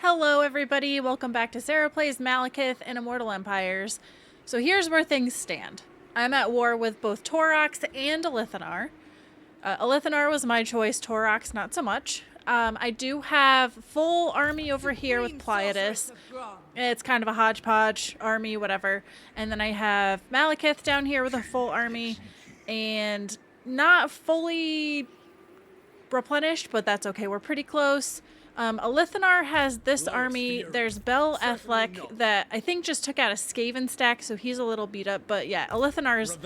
Hello everybody, welcome back to Sarah Plays Malekith and Immortal Empires. So here's where things stand. I'm at war with both Taurox and Alithanar. Alithanar was my choice, Taurox not so much. I do have full army over here with Pleiades. It's kind of a hodgepodge army, whatever. And then I have Malekith down here with a full army and not fully replenished, but that's okay, we're pretty close. Alithanar has this army. There's Bel Ethlek that I think just took out a Skaven stack, so he's a little beat up. But yeah, Alithanar's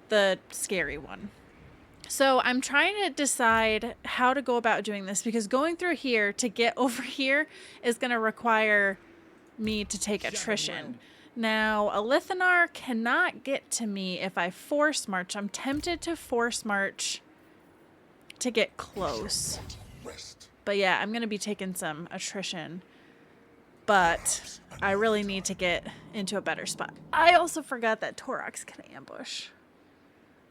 the scary one. So I'm trying to decide how to go about doing this, because going through here to get over here is going to require me to take attrition. Now, Alithanar cannot get to me if I force march. I'm tempted to force march to get close. But yeah, I'm going to be taking some attrition. But I really need to get into a better spot. I also forgot that Taurox can ambush.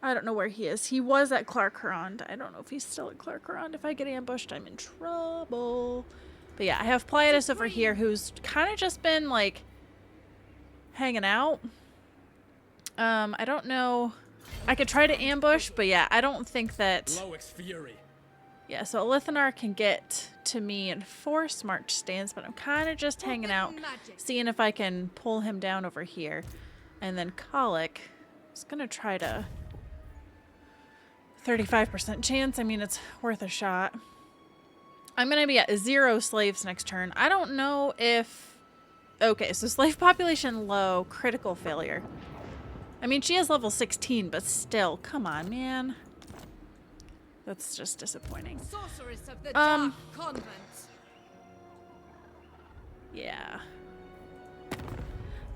I don't know where he is. He was at Clarkrond. I don't know if he's still at Clarkrond. If I get ambushed, I'm in trouble. But yeah, I have Pleiades over here who's kind of just been like hanging out. I don't know. I could try to ambush, but yeah, I don't think that... Yeah, so Alithanar can get to me in force march stance, but I'm kind of just hanging out, seeing if I can pull him down over here. And then Colic is going to try to... 35% chance. I mean, it's worth a shot. I'm going to be at 0 slaves next turn. I don't know if... Okay, so slave population low, critical failure. I mean, she is level 16, but still, come on, man. That's just disappointing. Sorceress of the Dark Convent. Yeah.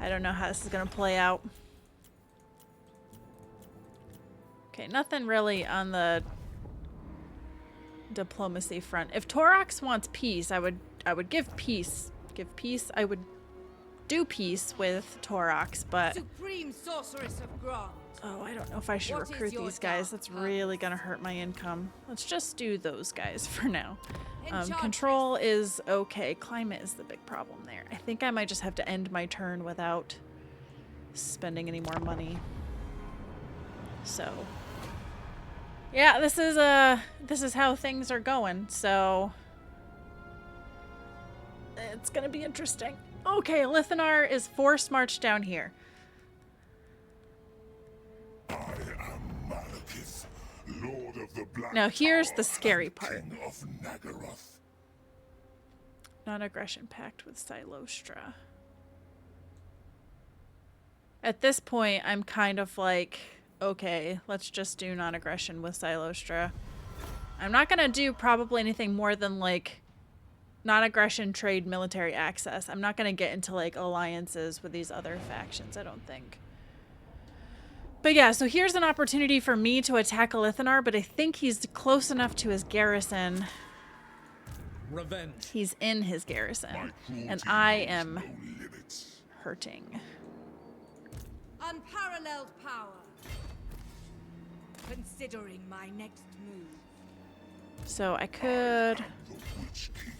I don't know how this is gonna play out. Okay, nothing really on the diplomacy front. If Taurox wants peace, I would give peace. I would do peace with Taurox, but Supreme Sorceress of Grant. oh, I don't know if I should recruit these guys. That's really gonna hurt my income. Let's just do those guys for now. Control is okay. Climate is the big problem there. I think I might just have to end my turn without spending any more money. So yeah, this is how things are going. So it's gonna be interesting. Okay, Alithanar is forced march down here. I am Malekith, Lord of the Black Now here's Tower the scary and part. King of Nagaroth. Non-aggression pact with Silostra. At this point, I'm kind of like, okay, let's just do non-aggression with Silostra. I'm not gonna do probably anything more than like non-aggression, trade, military access. I'm not gonna get into like alliances with these other factions, I don't think. But yeah, so here's an opportunity for me to attack Alithanar, but I think he's close enough to his garrison. Revenge. He's in his garrison, and I am No limits. hurting. Unparalleled power. Considering my next move. So I could The Witch King.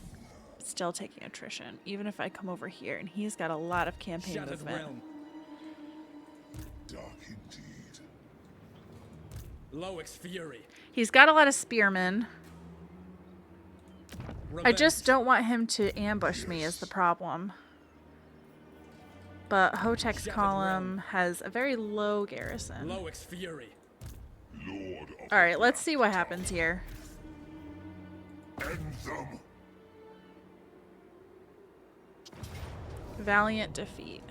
still taking attrition, even if I come over here, and he's got a lot of campaign Shattered movement. realm. Dark indeed. Loix fury. He's got a lot of spearmen. I Revenge. just don't want him to ambush me is the problem. But Hotek's Shattered column realm. has a very low garrison. Loix fury. Lord of All right, the let's Black see what Tower. happens here. End them. Valiant defeat.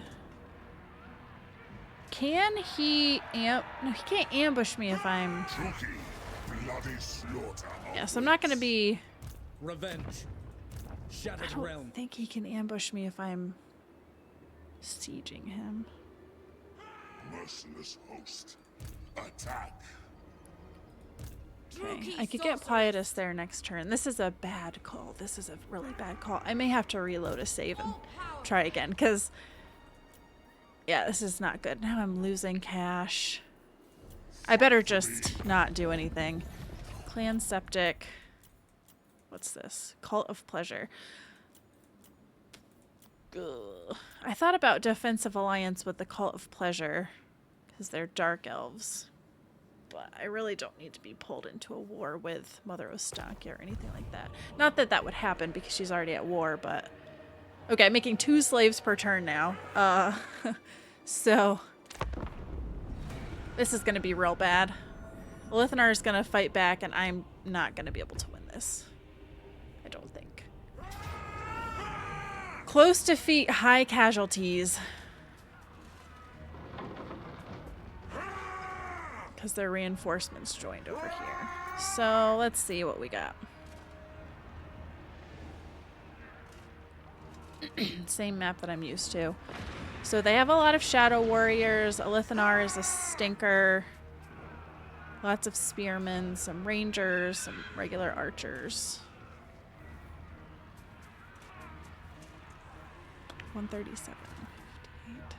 Can he no, he can't ambush me if I'm... Truki, bloody slaughter. Yeah, so I'm not going to be... Revenge. I Shattered don't realm. think he can ambush me if I'm sieging him. Merciless host. Attack. Okay, I could get Pleiades there next turn. This is a bad call. This is a really bad call. I may have to reload a save and try again, because... Yeah, this is not good. Now I'm losing cash. I better just not do anything. Clan Septic. What's this? Cult of Pleasure. Ugh. I thought about defensive alliance with the Cult of Pleasure because they're dark elves. But I really don't need to be pulled into a war with Mother Ostakia or anything like that. Not that that would happen because she's already at war, but... Okay, I'm making 2 slaves per turn now. So... This is going to be real bad. Lithanar is going to fight back, and I'm not going to be able to win this. I don't think. Close defeat, high casualties. Because their reinforcements joined over here. So let's see what we got. Same map that I'm used to. So they have a lot of shadow warriors. Lithanar is a stinker. Lots of spearmen, some rangers, some regular archers. 137. 58.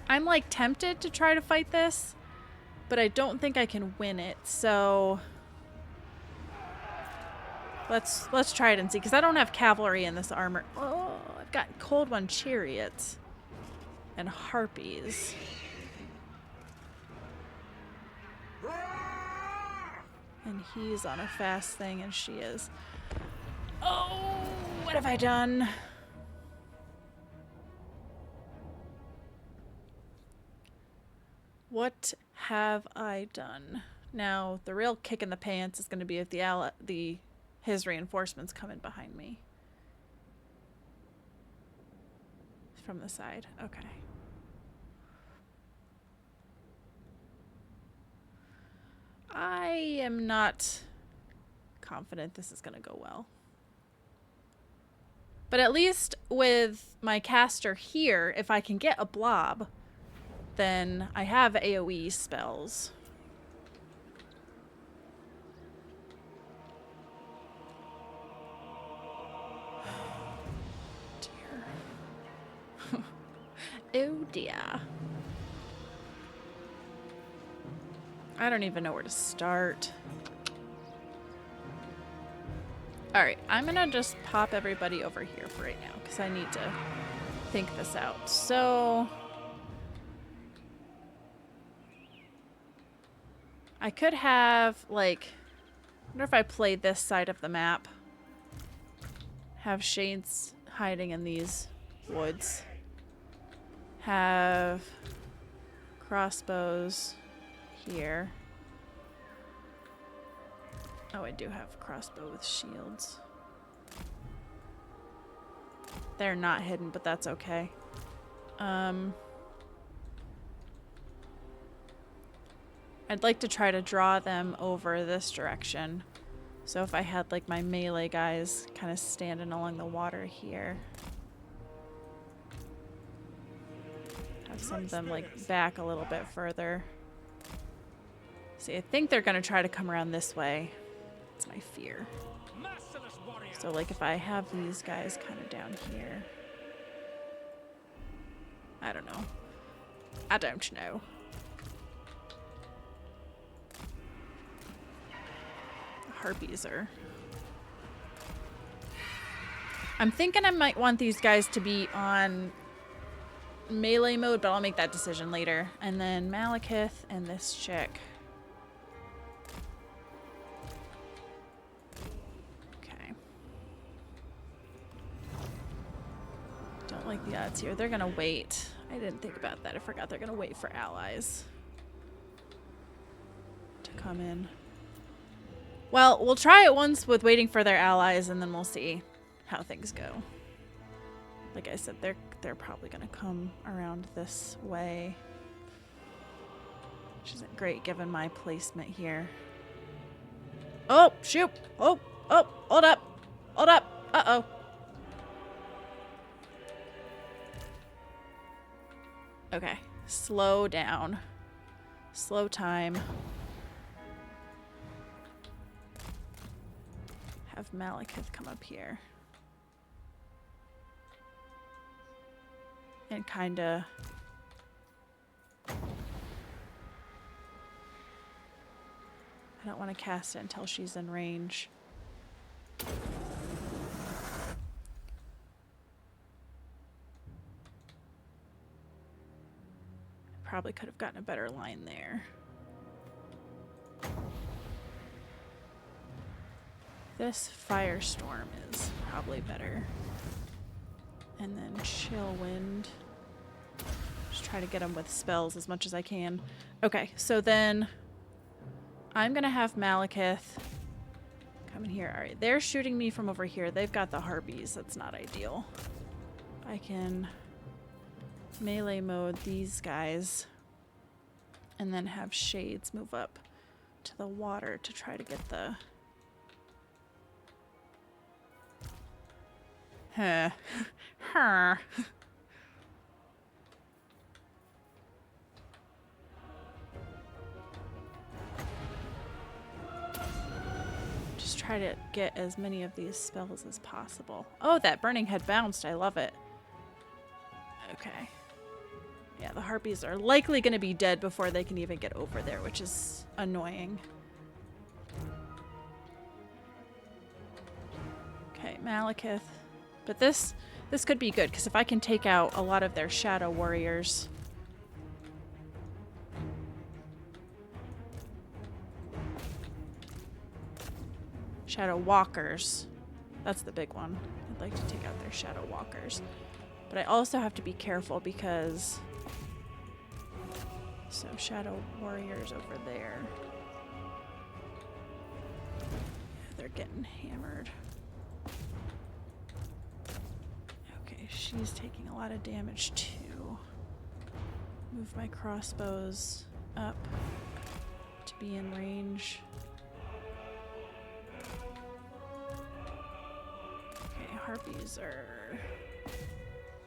I'm like tempted to try to fight this, but I don't think I can win it. So let's try it and see, because I don't have cavalry in this armor. Oh, I've got Cold One chariots and harpies. And he's on a fast thing, and she is. Oh, what have I done? What have I done? Now, the real kick in the pants is going to be if his reinforcements come in behind me. From the side. Okay. I am not confident this is going to go well. But at least with my caster here, if I can get a blob, then I have AoE spells. Dear. Oh dear. I don't even know where to start. Alright, I'm gonna just pop everybody over here for right now, because I need to think this out. So... I could have, like... I wonder if I played this side of the map. Have shades hiding in these woods. Have crossbows here. Oh, I do have a crossbow with shields. They're not hidden, but that's okay. I'd like to try to draw them over this direction. So if I had like my melee guys kind of standing along the water here. Have some of them like back a little bit further. See, I think they're going to try to come around this way. It's my fear. So like if I have these guys kind of down here. I don't know. I don't know. Harpies are... I'm thinking I might want these guys to be on melee mode, but I'll make that decision later. And then Malekith and this chick. Okay. Don't like the odds here. They're gonna wait. I didn't think about that. I forgot they're gonna wait for allies to come in. Well, we'll try it once with waiting for their allies, and then we'll see how things go. Like I said, they're probably gonna come around this way, which isn't great given my placement here. Oh, shoot! Oh, hold up! Hold up! Uh-oh. Okay, slow down. Slow time. Have Malekith come up here. And kinda... I don't want to cast it until she's in range. probably could have gotten a better line there. This firestorm is probably better. And then chill wind. Just try to get them with spells as much as I can. Okay, so then I'm gonna have Malekith come in here. Alright, they're shooting me from over here. They've got the harpies. That's not ideal. I can melee mode these guys and then have shades move up to the water to try to get the just try to get as many of these spells as possible. Oh, that burning head bounced. I love it. Okay. Yeah, the harpies are likely going to be dead before they can even get over there, which is annoying. Okay, Malekith. But this could be good, because if I can take out a lot of their shadow warriors. Shadow walkers. That's the big one. I'd like to take out their shadow walkers. But I also have to be careful because... So, shadow warriors over there. Yeah, they're getting hammered. Okay, she's taking a lot of damage too. Move my crossbows up to be in range. Okay, harpies are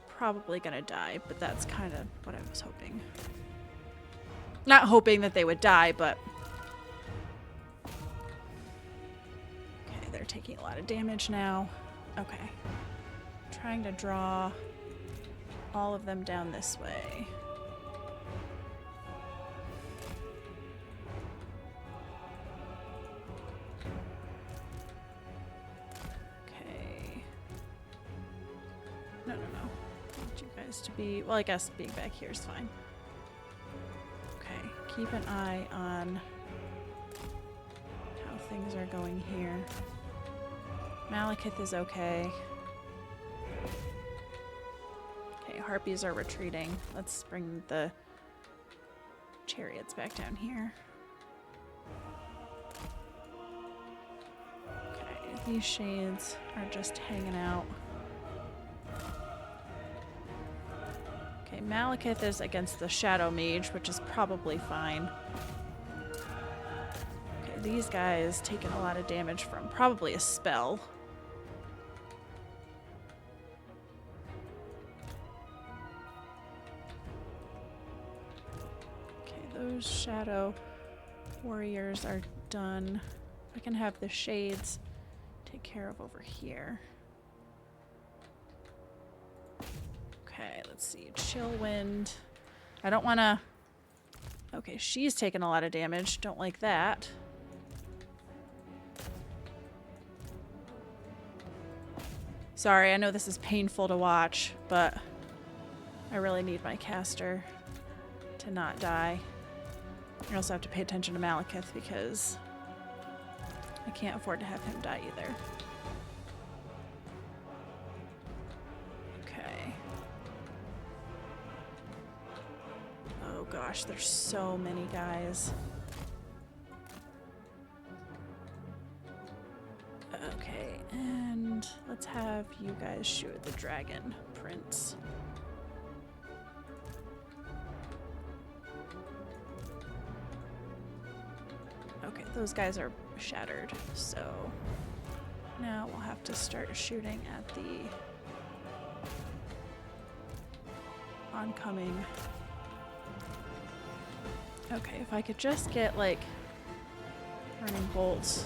probably gonna die, but that's kind of what I was hoping. Not hoping that they would die, but... Okay, they're taking a lot of damage now. Okay. Trying to draw all of them down this way. Okay. No. I want you guys to be... Well, I guess being back here is fine. Keep an eye on how things are going here. Malekith is okay. Okay, harpies are retreating. Let's bring the chariots back down here. Okay, these shades are just hanging out. Okay, Malekith is against the Shadow Mage, which is probably fine. Okay, these guys taking a lot of damage from probably a spell. Okay, those Shadow Warriors are done. I can have the Shades take care of over here. Okay, let's see. Chill wind. I don't want to... Okay, she's taking a lot of damage. Don't like that. Sorry, I know this is painful to watch, but I really need my caster to not die. I also have to pay attention to Malekith because I can't afford to have him die either. Gosh, there's so many guys. Okay, and let's have you guys shoot at the dragon prince. Okay, those guys are shattered, so now we'll have to start shooting at the oncoming. Okay, if I could just get, like, burning bolts.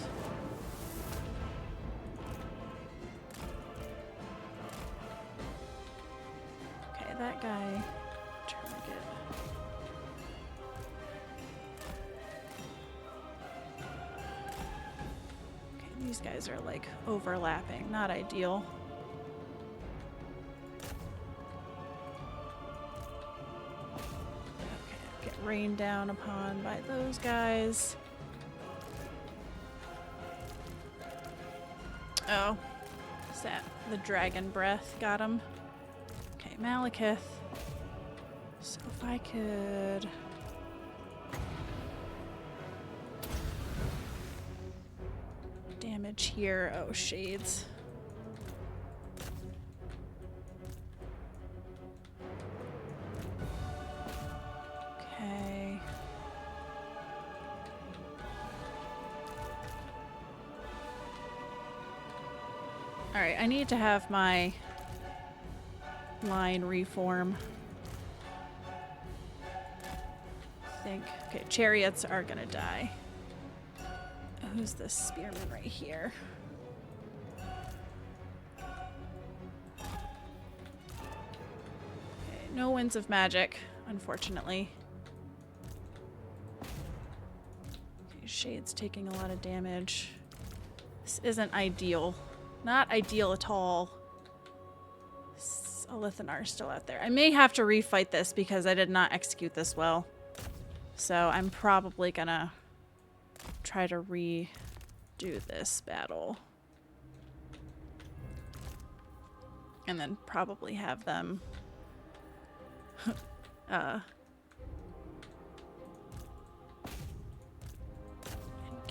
Okay, that guy. Target. Okay, these guys are, like, overlapping. Not ideal. rained down upon by those guys. Oh, is that the dragon breath got him? Okay, Malekith. So if I could... damage here. Oh, shades. Okay. Alright, I need to have my line reform. I think. Okay, chariots are gonna die. Who's this spearman right here? Okay, no winds of magic, unfortunately. Okay, Shade's taking a lot of damage. This isn't ideal. Not ideal at all. Alithanar's still out there. I may have to refight this because I did not execute this well. So I'm probably gonna try to redo this battle. And then probably have them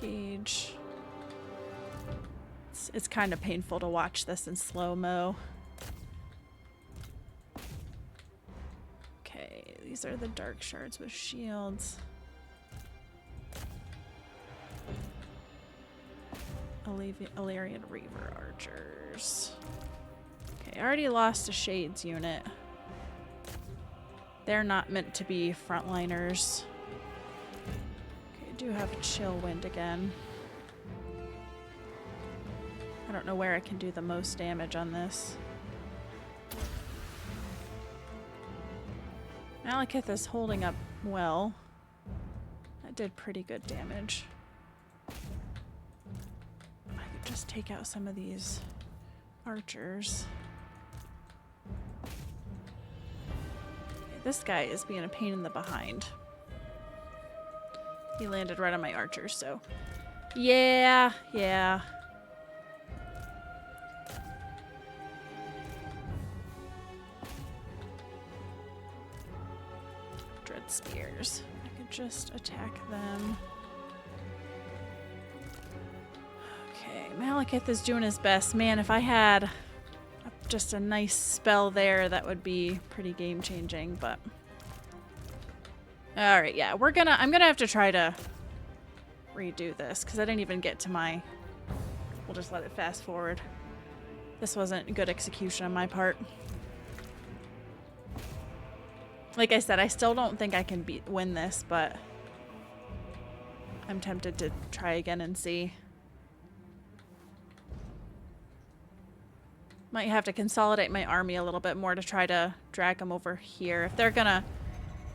engage. It's kind of painful to watch this in slow-mo. Okay, these are the dark shards with shields. Illyrian Reaver archers. Okay, I already lost a Shades unit. They're not meant to be frontliners. Okay, I do have a chill wind again. I don't know where I can do the most damage on this. Malekith is holding up well. That did pretty good damage. I could just take out some of these archers. Okay, this guy is being a pain in the behind. He landed right on my archers, so... Yeah. Dread spears. I could just attack them. Okay, Malekith is doing his best. Man, if I had just a nice spell there, that would be pretty game-changing, but... Alright, yeah, I'm gonna have to try to redo this, because I didn't even get to my... We'll just let it fast forward. This wasn't good execution on my part. Like I said, I still don't think I can win this, but I'm tempted to try again and see. Might have to consolidate my army a little bit more to try to drag them over here. If they're gonna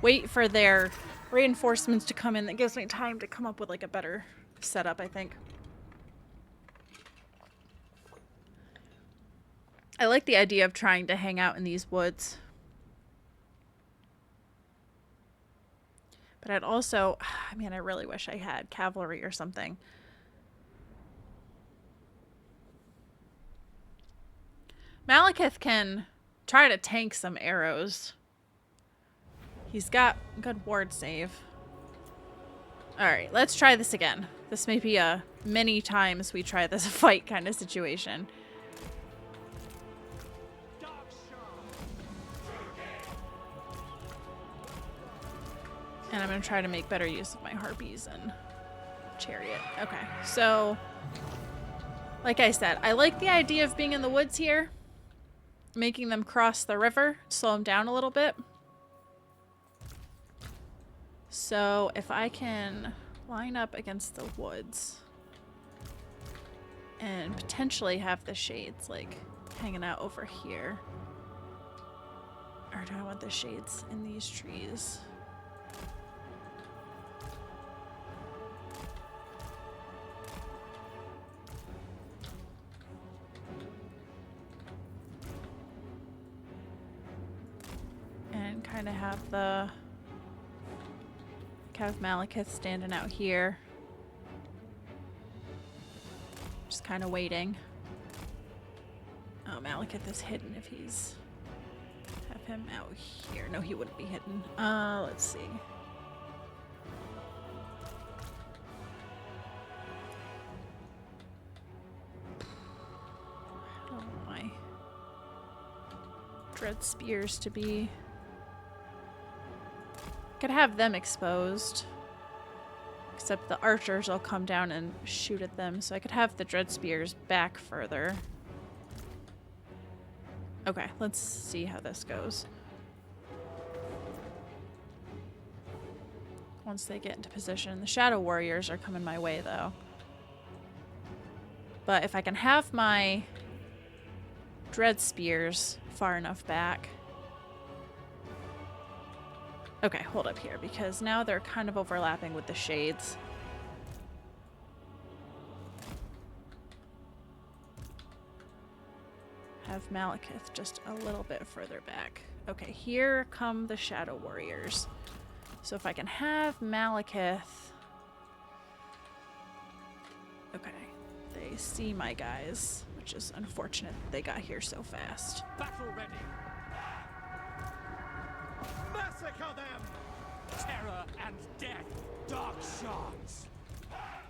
wait for their reinforcements to come in, that gives me time to come up with like a better setup, I think. I like the idea of trying to hang out in these woods. But I'd also, I mean, I really wish I had cavalry or something. Malekith can try to tank some arrows. He's got good ward save. Alright, let's try this again. This may be a many times we try this fight kind of situation. And I'm going to try to make better use of my harpies and chariot. Okay, so like I said, I like the idea of being in the woods here. Making them cross the river, slow them down a little bit. So if I can line up against the woods and potentially have the shades like hanging out over here. Or do I want the shades in these trees? And kind of have the Have Malekith standing out here. Just kind of waiting. Oh, Malekith is hidden if he's... Have him out here. No, he wouldn't be hidden. Let's see. How do I... Dread spears to be... Could have them exposed. Except the archers will come down and shoot at them, so I could have the dread spears back further. Okay, let's see how this goes. Once they get into position. The shadow warriors are coming my way, though. But if I can have my dread spears far enough back... Okay, hold up here, because now they're kind of overlapping with the shades. Have Malekith just a little bit further back. Okay, here come the Shadow Warriors. So if I can have Malekith... Okay, they see my guys, which is unfortunate that they got here so fast. Battle ready. Massacre them! Terror and death, dark shards.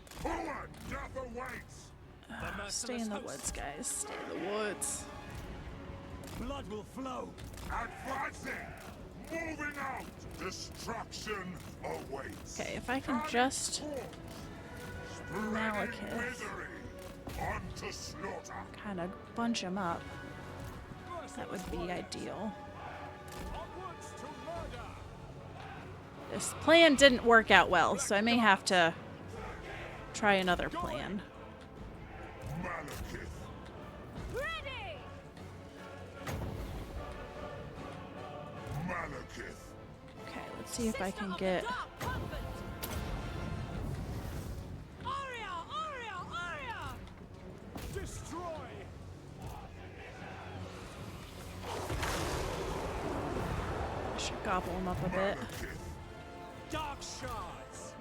Forward! Death awaits! Stay in the woods, guys. Stay in the woods. Blood will flow. Advancing! Moving out! Destruction awaits! Okay, if I can just... Malekith. Misery onto slaughter! Kind of bunch them up. That would be ideal. Onwards to murder. This plan didn't work out well, so I may have to try another plan. Malekith! Ready! Malekith! Okay, let's see if I can get... Destroy. I should gobble them up a bit. Dark shards.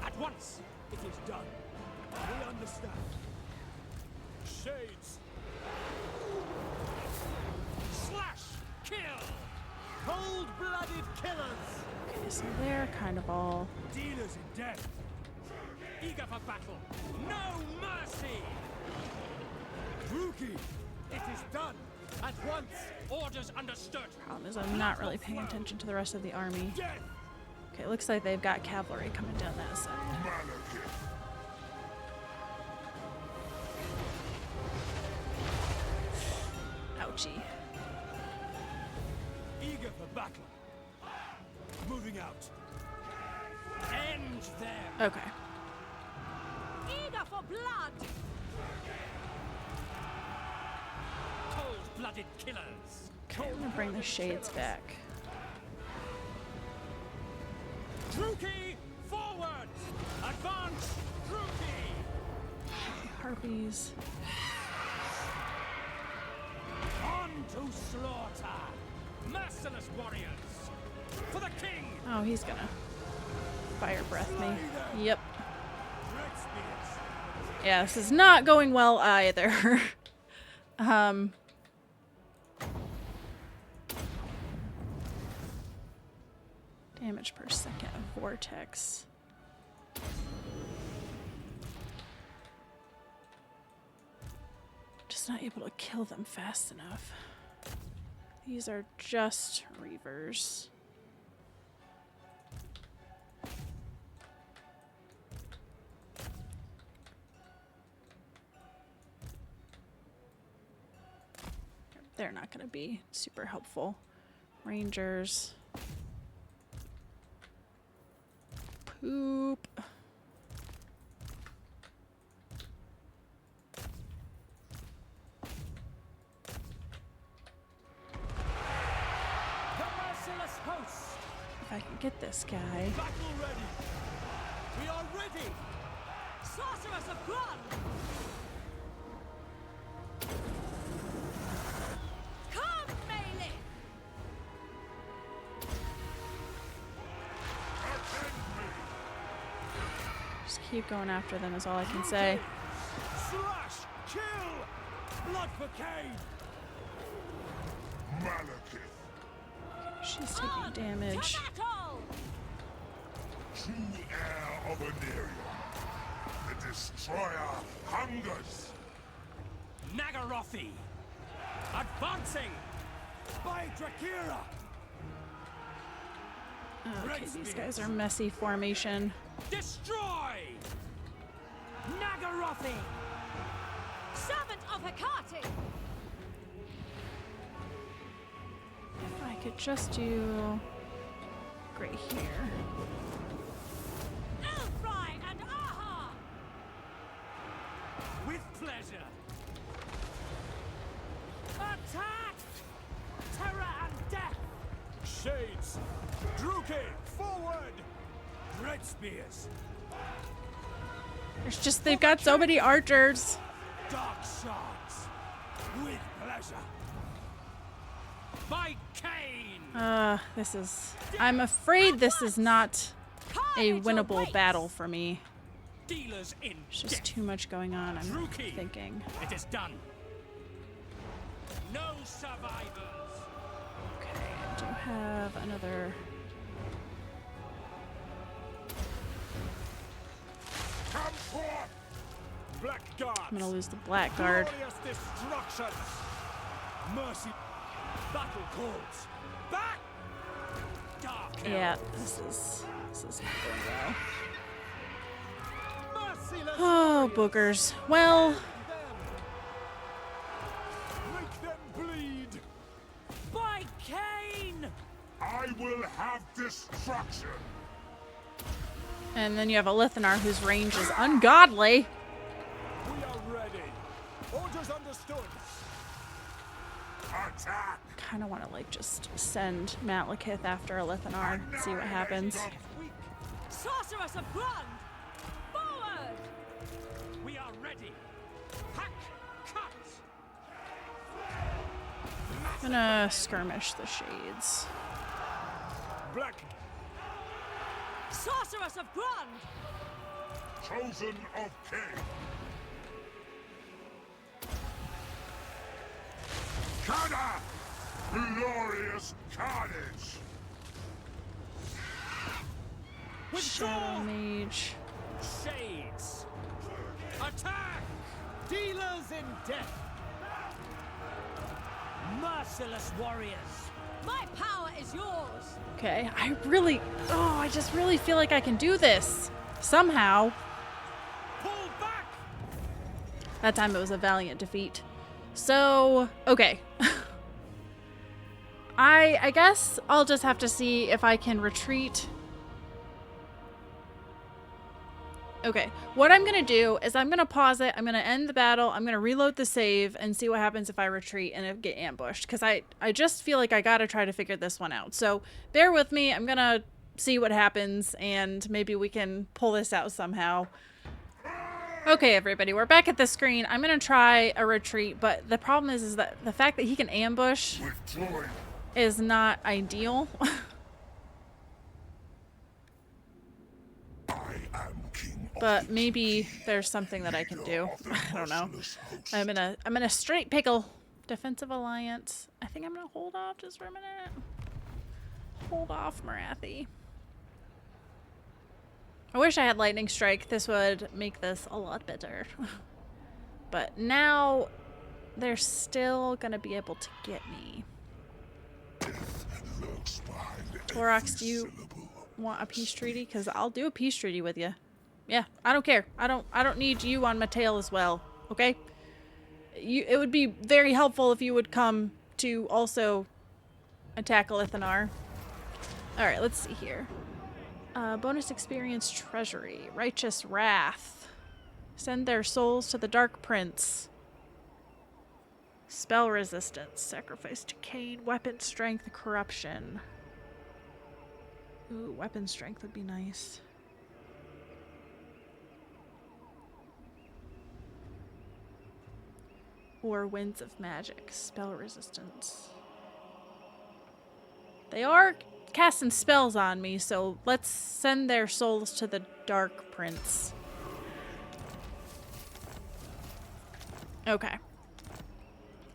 At once. It is done. We understand. Shades. Slash. Kill. Cold-blooded killers. Okay, so they're kind of all... Dealers in death. Eager for battle. No mercy. Rookie. It is done. At once. Orders understood. Problem is I'm not really paying attention to the rest of the army. Death. Okay, looks like they've got cavalry coming down that side. Malekith! Ouchie. Eager for battle. Moving out. End them. Okay. Eager for blood! Cold-blooded killers. Okay, I'm gonna bring the shades back. Druki, forward! Advance, Druki! Harpies. On to slaughter! Merciless warriors! For the king! Oh, he's gonna fire breath me. Yep. Dread spears! Yeah, this is not going well either. Damage per second of vortex. Just not able to kill them fast enough. These are just Reavers. They're not going to be super helpful. Rangers. Poop. The merciless host! If I can get this guy. Battle ready! We are ready! Sorceress of Grun! Come, Malekith! Just keep going after them is all I can say. Slash! Kill! Blood for Cain! Malekith, She's taking damage. To battle! true heir of Aneria. The destroyer hungers. Nagarothi! Advancing! By Drakira! Okay, these guys are messy formation. Destroy! Nagarothi! Servant of Hecate! If I could just do right here. Elfry and Aha! With pleasure! Attack! Terror and death! Shades! Druki! Forward! Red spears! There's just, they've got so many archers. Dark shards! With pleasure! By Cain! This is, I'm afraid this is not a Carnage winnable awaits! battle for me. Dealers in There's just death. too much going on, I'm Druki. thinking. It is done. No survivors. Okay, I do have another. Come forth! Black guards. I'm gonna lose the blackguard. Glorious destruction. Mercy. Battle calls. Back. Dark. Yeah, this is not going well. Merciless. Oh, boogers. Well, Make them bleed. By Cain! I will have destruction. and then you have a Lithanar whose range is ungodly. We are ready. Orders understood. Attack! Kind of want to like just send Malekith after a Lithanar and see what happens. Sorceress of Grund! Forward! We are ready. Hack. Cut. I'm gonna skirmish the shades. Black. Sorceress of Grund! Chosen of Cain. Kana! Glorious carnage! Shadow Mage. Shades. Attack. Dealers in death. Merciless warriors! My power is yours! Okay, I just really feel like I can do this. Somehow. Pull back. That time it was a valiant defeat. So, okay. I guess I'll just have to see if I can retreat. Okay, what I'm gonna do is I'm gonna pause it, I'm gonna end the battle, I'm gonna reload the save and see what happens if I retreat and get ambushed. Because I just feel like I gotta try to figure this one out. So bear with me, I'm gonna see what happens and maybe we can pull this out somehow. Okay, everybody, we're back at the screen. I'm gonna try a retreat, but the problem is that the fact that he can ambush Withdrawing. is not ideal. I am king of But the maybe there's something that I can do. I don't know. I'm in a straight pickle. Defensive alliance. I think I'm gonna hold off just for a minute. Hold off, Marathi. I wish I had lightning strike. This would make this a lot better. But now they're still gonna be able to get me. lurks behind Torox, do you syllable. want a peace treaty? Because I'll do a peace treaty with you. Yeah, I don't care. I don't need you on my tail as well. Okay? It would be very helpful if you would come to also attack a Lithanar. Alright, let's see here. Bonus experience treasury. Righteous wrath. Send their souls to the Dark Prince. Spell resistance. Sacrifice to Cain. Weapon strength. Corruption. Ooh, weapon strength would be nice. Or Winds of Magic. Spell resistance. They are casting spells on me, so let's send their souls to the Dark Prince. Okay.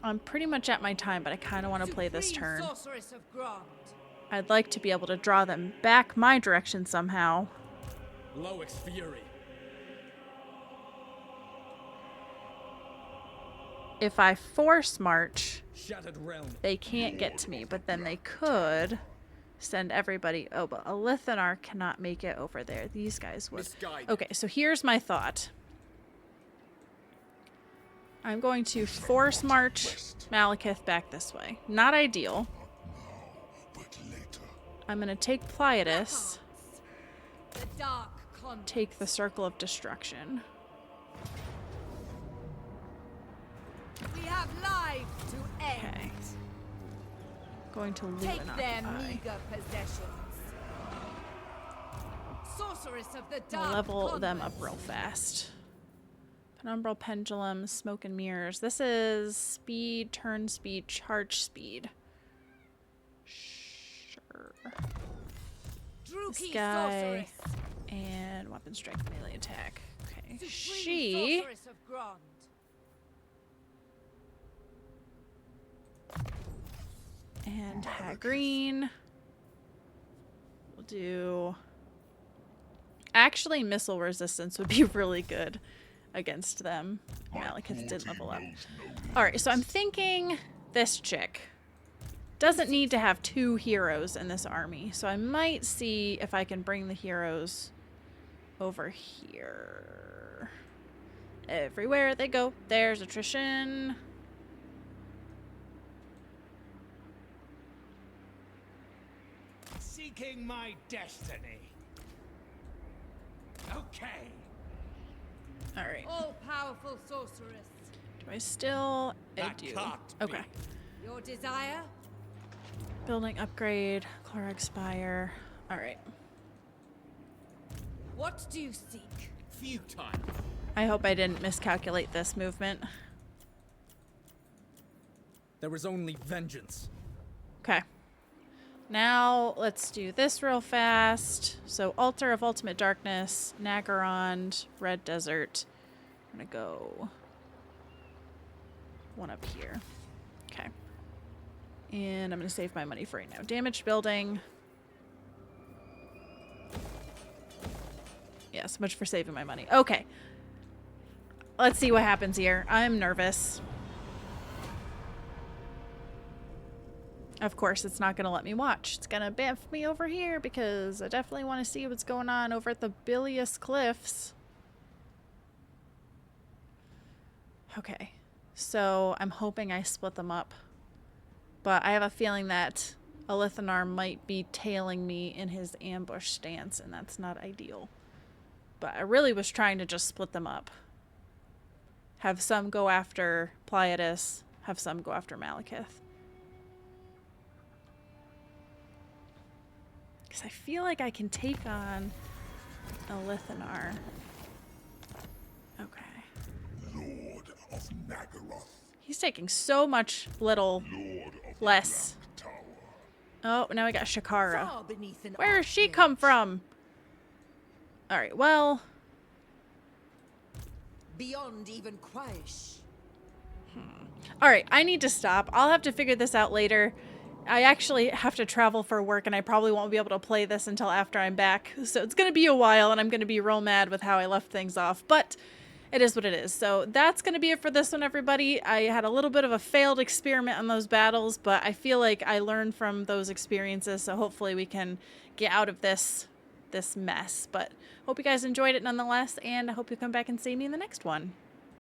I'm pretty much at my time, but I kind of want to play this Supreme turn. Sorceress of Grant. I'd like to be able to draw them back my direction somehow. Loix Fury. If I force march, Shattered Realm. they can't get to me, but then they could send everybody. Oh, but Alithanar cannot make it over there. These guys would. Misguided. Okay, so here's my thought. I'm going to force march Malekith back this way. Not ideal. But later. I'm going to take Pliatus, The Dark Con. take the Circle of Destruction. We have lives to end. Okay. Going to Take their Luminoctify. meager possessions. Sorceress of the I'll Dark level them up Conquest. real fast. Penumbral Pendulum, Smoke and Mirrors. This is speed, turn speed, charge speed. Sure. This Druki guy Sorceress. and weapon strength melee attack. Okay. Supreme She Sorceress of Grant. and Hagreen will do. Actually, missile resistance would be really good against them. Malekith did level up. Alright, so I'm thinking this chick doesn't need to have 2 heroes in this army. So I might see if I can bring the heroes over here. Everywhere they go, there's attrition. Seeking my destiny. Okay. Alright. All-powerful sorceress. Do I still? I That do. can't Okay. be. Your desire? Building upgrade, Chlorag Spire. Alright. What do you seek? Futile. I hope I didn't miscalculate this movement. There is only vengeance. Okay. Now, let's do this real fast. So, Altar of Ultimate Darkness, Nagarond, Red Desert. I'm gonna go one up here. Okay. And I'm gonna save my money for right now. Damaged building. Yeah, so much for saving my money. Okay. Let's see what happens here. I'm nervous. Of course, it's not going to let me watch. It's going to bamf me over here because I definitely want to see what's going on over at the Bilious Cliffs. Okay. So I'm hoping I split them up. But I have a feeling that Alithanar might be tailing me in his ambush stance, and that's not ideal. But I really was trying to just split them up. Have some go after Pliatus, have some go after Malekith. Because I feel like I can take on Alithanar. Okay. Lord of Nagaroth. He's taking so much little Lord of less. the Black Oh, Tower. now I got Shakara. Far beneath an Where does she archmage. come from? Alright, well, Beyond even Quaish. alright, I need to stop. I'll have to figure this out later. I actually have to travel for work, and I probably won't be able to play this until after I'm back. So it's going to be a while, and I'm going to be real mad with how I left things off. But it is what it is. So that's going to be it for this one, everybody. I had a little bit of a failed experiment on those battles, but I feel like I learned from those experiences. So hopefully we can get out of this mess. But hope you guys enjoyed it nonetheless, and I hope you come back and see me in the next one.